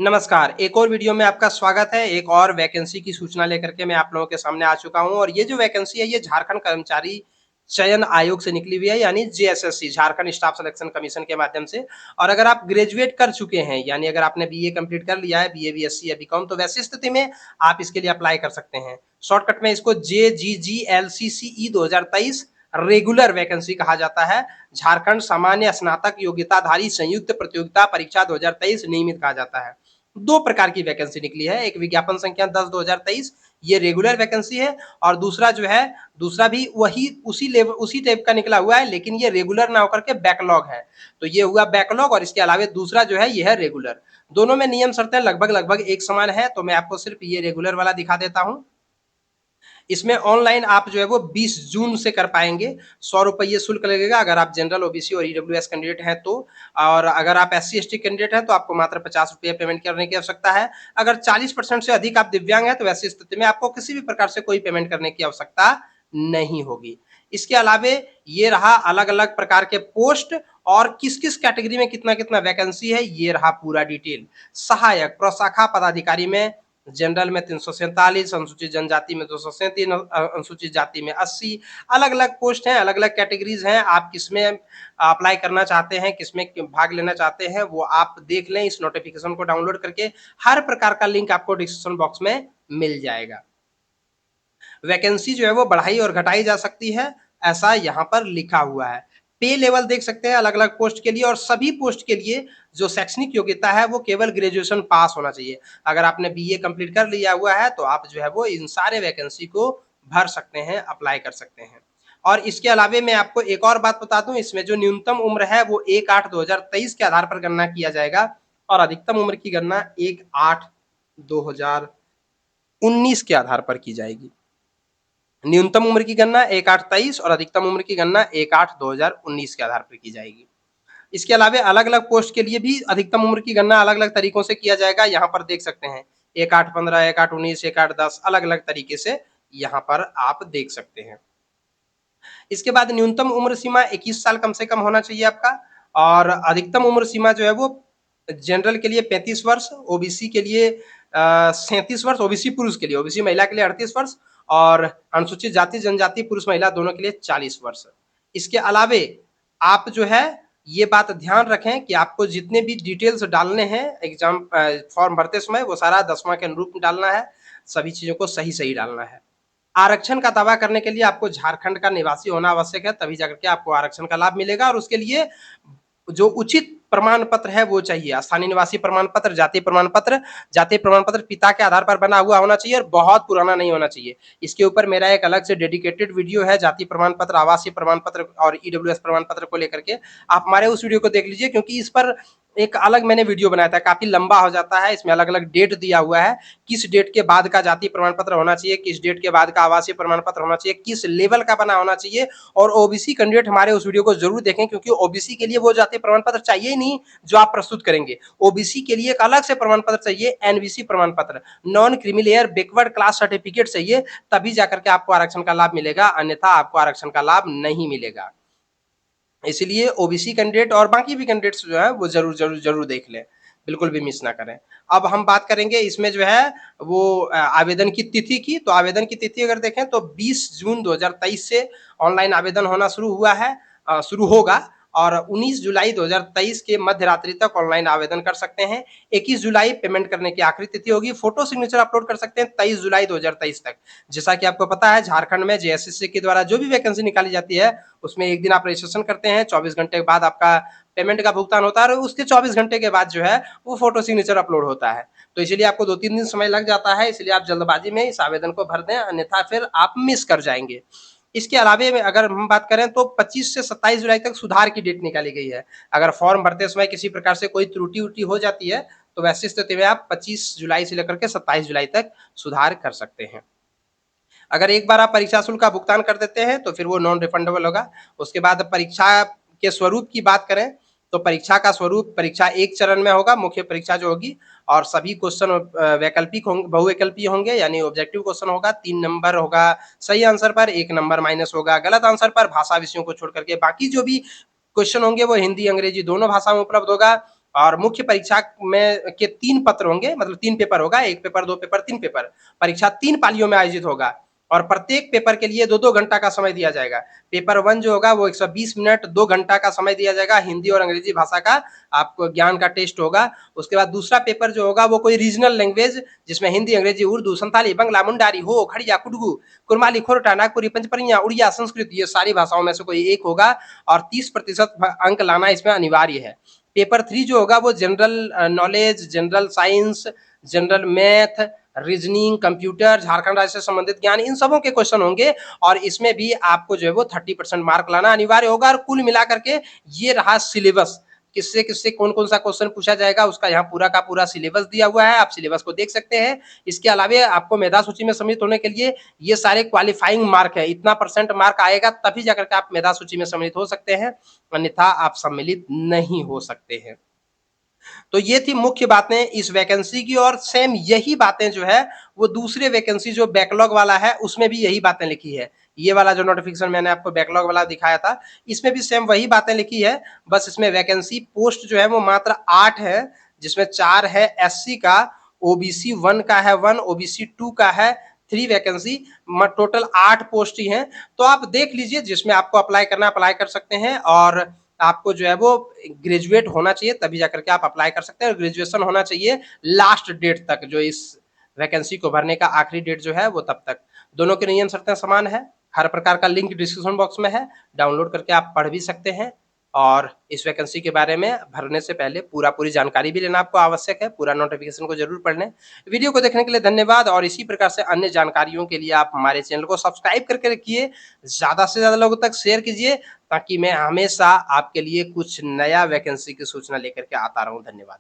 नमस्कार, एक और वीडियो में आपका स्वागत है। एक और वैकेंसी की सूचना लेकर के मैं आप लोगों के सामने आ चुका हूँ और ये जो वैकेंसी है ये झारखंड कर्मचारी चयन आयोग से निकली हुई है यानी JSSC Jharkhand staff selection commission के माध्यम से। और अगर आप ग्रेजुएट कर चुके हैं यानी अगर आपने बीए कंप्लीट कर लिया है, बीए, बीएससी या बीकॉम, तो वैसी स्थिति में आप इसके लिए अप्लाई कर सकते हैं। शॉर्टकट में इसको जेजीजीएलसीसीई 2023 रेगुलर वैकेंसी कहा जाता है। झारखंड सामान्य स्नातक योग्यताधारी संयुक्त प्रतियोगिता परीक्षा 2023 नियमित कहा जाता है। दो प्रकार की वैकेंसी निकली है, एक विज्ञापन संख्या 10/2023 ये रेगुलर वैकेंसी है और दूसरा जो है दूसरा भी वही उसी लेवल उसी टाइप का निकला हुआ है, लेकिन ये रेगुलर ना होकर के बैकलॉग है। तो ये हुआ बैकलॉग और इसके अलावा दूसरा जो है ये है रेगुलर। दोनों में नियम शर्तें लगभग एक समान है, तो मैं आपको सिर्फ ये रेगुलर वाला दिखा देता हूँ। इसमें ऑनलाइन आप जो है वो 20 जून से कर पाएंगे। 100 रुपये शुल्क लगेगा अगर आप जनरल, ओबीसी और ईडब्ल्यूएस कैंडिडेट हैं तो। और अगर आप एससी एसटी कैंडिडेट हैं तो आपको मात्र 50 रुपये पेमेंट करने की आवश्यकता है। अगर 40% से अधिक आप दिव्यांग हैं तो ऐसी स्थिति में आपको किसी भी प्रकार से कोई पेमेंट करने की आवश्यकता नहीं होगी। इसके अलावे ये रहा अलग अलग प्रकार के पोस्ट और किस किस कैटेगरी में कितना कितना वैकेंसी है, ये रहा पूरा डिटेल। सहायक प्रशाखा पदाधिकारी में जनरल में 347, अनुसूचित जनजाति में 237, अनुसूचित जाति में 80। अलग अलग पोस्ट हैं, अलग अलग कैटेगरीज हैं। आप किसमें अप्लाई करना चाहते हैं, किसमें भाग लेना चाहते हैं, वो आप देख लें। इस नोटिफिकेशन को डाउनलोड करके हर प्रकार का लिंक आपको डिस्क्रिप्शन बॉक्स में मिल जाएगा। वैकेंसी जो है वो बढ़ाई और घटाई जा सकती है, ऐसा यहाँ पर लिखा हुआ है। पे लेवल देख सकते हैं अलग अलग पोस्ट के लिए, और सभी पोस्ट के लिए जो शैक्षणिक योग्यता है वो केवल ग्रेजुएशन पास होना चाहिए। अगर आपने बीए कंप्लीट कर लिया हुआ है तो आप जो है वो इन सारे वैकेंसी को भर सकते हैं, अप्लाई कर सकते हैं। और इसके अलावे मैं आपको एक और बात बता दूं, इसमें जो न्यूनतम उम्र है वो 1/8/2023 के आधार पर गणना किया जाएगा और अधिकतम उम्र की गणना 1/8/2019 के आधार पर की जाएगी। न्यूनतम उम्र की गणना 1/8/23 और अधिकतम उम्र की गणना 1/8/2019 के आधार पर की जाएगी। इसके अलावा अलग अलग पोस्ट के लिए भी अधिकतम उम्र की गणना अलग अलग तरीकों से किया जाएगा। यहाँ पर देख सकते हैं 1/8/15, 1/8/19, 1/8/10 अलग अलग तरीके से यहाँ पर आप देख सकते हैं। इसके बाद न्यूनतम उम्र सीमा 21 साल कम से कम होना चाहिए आपका। और अधिकतम उम्र सीमा जो है वो जनरल के लिए 35 वर्ष, ओबीसी के लिए 37 वर्ष, ओबीसी पुरुष के लिए, ओबीसी महिला के लिए 38 वर्ष और अनुसूचित जाति जनजाति पुरुष महिला दोनों के लिए 40 वर्ष। इसके अलावे आप जो है ये बात ध्यान रखें कि आपको जितने भी डिटेल्स डालने हैं एग्जाम फॉर्म भरते समय वो सारा 10वां के अनुरूप डालना है, सभी चीजों को सही सही डालना है। आरक्षण का दावा करने के लिए आपको झारखंड का निवासी होना आवश्यक है, तभी जाकर के आपको आरक्षण का लाभ मिलेगा। और उसके लिए जो उचित प्रमाण पत्र है वो चाहिए, स्थानीय निवासी प्रमाण पत्र, जाति प्रमाण पत्र पिता के आधार पर बना हुआ होना चाहिए और बहुत पुराना नहीं होना चाहिए। इसके ऊपर मेरा एक अलग से डेडिकेटेड वीडियो है, जाति प्रमाण पत्र, आवासीय प्रमाण पत्र और ईडब्ल्यूएस प्रमाण पत्र को लेकर के। आप हमारे उस वीडियो को देख लीजिए, क्योंकि इस पर एक अलग मैंने वीडियो बनाया था, काफी लंबा हो जाता है। इसमें अलग अलग डेट दिया हुआ है, किस डेट के बाद का जाति प्रमाण पत्र होना चाहिए, किस डेट के बाद का आवासीय प्रमाण पत्र होना चाहिए, किस लेवल का बना होना चाहिए। और ओबीसी कैंडिडेट हमारे उस वीडियो को जरूर देखें, क्योंकि ओबीसी के लिए वो जाति प्रमाण पत्र चाहिए ही नहीं जो आप प्रस्तुत करेंगे। ओबीसी के लिए एक अलग से प्रमाण पत्र चाहिए, एनवीसी प्रमाण पत्र, non creamy layer backward class certificate चाहिए, तभी जाकर के आपको आरक्षण का लाभ मिलेगा, अन्यथा आपको आरक्षण का लाभ नहीं मिलेगा। इसलिए ओबीसी कैंडिडेट और बाकी भी कैंडिडेट्स जो है वो जरूर जरूर जरूर देख लें, बिल्कुल भी मिस ना करें। अब हम बात करेंगे इसमें जो है वो आवेदन की तिथि की। तो आवेदन की तिथि अगर देखें तो 20 जून 2023 से ऑनलाइन आवेदन होना शुरू हुआ है, शुरू होगा और 19 जुलाई 2023 के मध्य रात्रि तक ऑनलाइन आवेदन कर सकते हैं। 21 जुलाई पेमेंट करने की आखिरी तिथि होगी। फोटो सिग्नेचर अपलोड कर सकते हैं 23 जुलाई 2023 तक। जैसा कि आपको पता है झारखंड में जेएसएससी के द्वारा जो भी वैकेंसी निकाली जाती है उसमें एक दिन आप रजिस्ट्रेशन करते हैं, 24 घंटे के बाद आपका पेमेंट का भुगतान होता है और उसके 24 घंटे के बाद जो है वो फोटो सिग्नेचर अपलोड होता है। तो इसलिए आपको 2-3 दिन समय लग जाता है, इसलिए आप जल्दबाजी में इस आवेदन को भर दें, अन्यथा फिर आप मिस कर जाएंगे। इसके अलावे अगर हम बात करें तो 25 से 27 जुलाई तक सुधार की डेट निकाली गई है। अगर फॉर्म भरते समय किसी प्रकार से कोई त्रुटि उटी हो जाती है तो वैसी स्थिति में आप 25 जुलाई से लेकर के 27 जुलाई तक सुधार कर सकते हैं। अगर एक बार आप परीक्षा शुल्क का भुगतान कर देते हैं तो फिर वो नॉन रिफंडेबल होगा। उसके बाद परीक्षा के स्वरूप की बात करें तो परीक्षा का स्वरूप, परीक्षा एक चरण में होगा, मुख्य परीक्षा जो होगी, और सभी क्वेश्चन वैकल्पिक होंगे, बहुविकल्पीय होंगे, यानी ऑब्जेक्टिव क्वेश्चन होगा। 3 नंबर होगा सही आंसर पर, 1 नंबर माइनस होगा गलत आंसर पर। भाषा विषयों को छोड़ करके बाकी जो भी क्वेश्चन होंगे वो हिंदी अंग्रेजी दोनों भाषा में उपलब्ध होगा। और मुख्य परीक्षा में के 3 पत्र होंगे, मतलब 3 पेपर होगा, 1 पेपर, 2 पेपर, 3 पेपर। परीक्षा 3 पालियों में आयोजित होगा और प्रत्येक पेपर के लिए 2-2 घंटा का समय दिया जाएगा। पेपर 1 जो होगा वो 120 मिनट 2 घंटा का समय दिया जाएगा, हिंदी और अंग्रेजी भाषा का आपको ज्ञान का टेस्ट होगा। उसके बाद दूसरा पेपर जो होगा वो कोई रीजनल लैंग्वेज, जिसमें हिंदी, अंग्रेजी, उर्दू, संथाली, बंगला, मुंडारी, हो, खड़िया, कुडुगु, कुरमाली, खोरठा, नागपुरी, पंचपरिया, उड़िया, संस्कृत, ये सारी भाषाओं में से कोई एक होगा और 30% अंक लाना इसमें अनिवार्य है। पेपर 3 जो होगा वो general knowledge, general science, general math, reasoning, computer, Jharkhand राज्य से संबंधित ज्ञान, इन सबों के क्वेश्चन होंगे और इसमें भी आपको जो है वो 30% मार्क लाना अनिवार्य होगा और कुल मिलाकर के ये रहा सिलेबस। किससे किससे कौन कौन सा क्वेश्चन पूछा जाएगा उसका यहाँ पूरा का पूरा सिलेबस दिया हुआ है, आप सिलेबस को देख सकते हैं। इसके अलावा आपको मेधा सूची में सम्मिलित होने के लिए ये सारे क्वालिफाइंग मार्क है, इतना परसेंट मार्क आएगा तभी जाकर के आप मेधा सूची में सम्मिलित हो सकते हैं, अन्यथा आप सम्मिलित नहीं हो सकते हैं। तो ये थी मुख्य बातें इस वैकेंसी की और सेम यही बातें जो है वो दूसरे वैकेंसी जो बैकलॉग वाला है उसमें भी यही बातें लिखी है। ये वाला जो नोटिफिकेशन मैंने आपको बैकलॉग वाला दिखाया था इसमें भी सेम वही बातें लिखी है, बस इसमें वैकेंसी पोस्ट जो है वो मात्र 8 है, जिसमें 4 है एससी का, ओबीसी 1 का है 1, ओबीसी 2 का है 3 वैकेंसी, टोटल 8 पोस्ट ही हैं। तो आप देख लीजिए जिसमें आपको अप्लाई करना अप्लाई कर सकते हैं और आपको जो है वो ग्रेजुएट होना चाहिए तभी जाकर के आप अप्लाई कर सकते हैं और ग्रेजुएशन होना चाहिए लास्ट डेट तक, जो इस वैकेंसी को भरने का आखिरी डेट जो है वो तब तक। दोनों के नियम शर्तें समान है, हर प्रकार का लिंक डिस्क्रिप्शन बॉक्स में है, डाउनलोड करके आप पढ़ भी सकते हैं और इस वैकेंसी के बारे में भरने से पहले पूरी जानकारी भी लेना आपको आवश्यक है। पूरा नोटिफिकेशन को जरूर पढ़ लें। वीडियो को देखने के लिए धन्यवाद और इसी प्रकार से अन्य जानकारियों के लिए आप हमारे चैनल को सब्सक्राइब करके रखिए, ज़्यादा से ज़्यादा लोगों तक शेयर कीजिए ताकि मैं हमेशा आपके लिए कुछ नया वैकेंसी की सूचना लेकर के आता रहूं। धन्यवाद।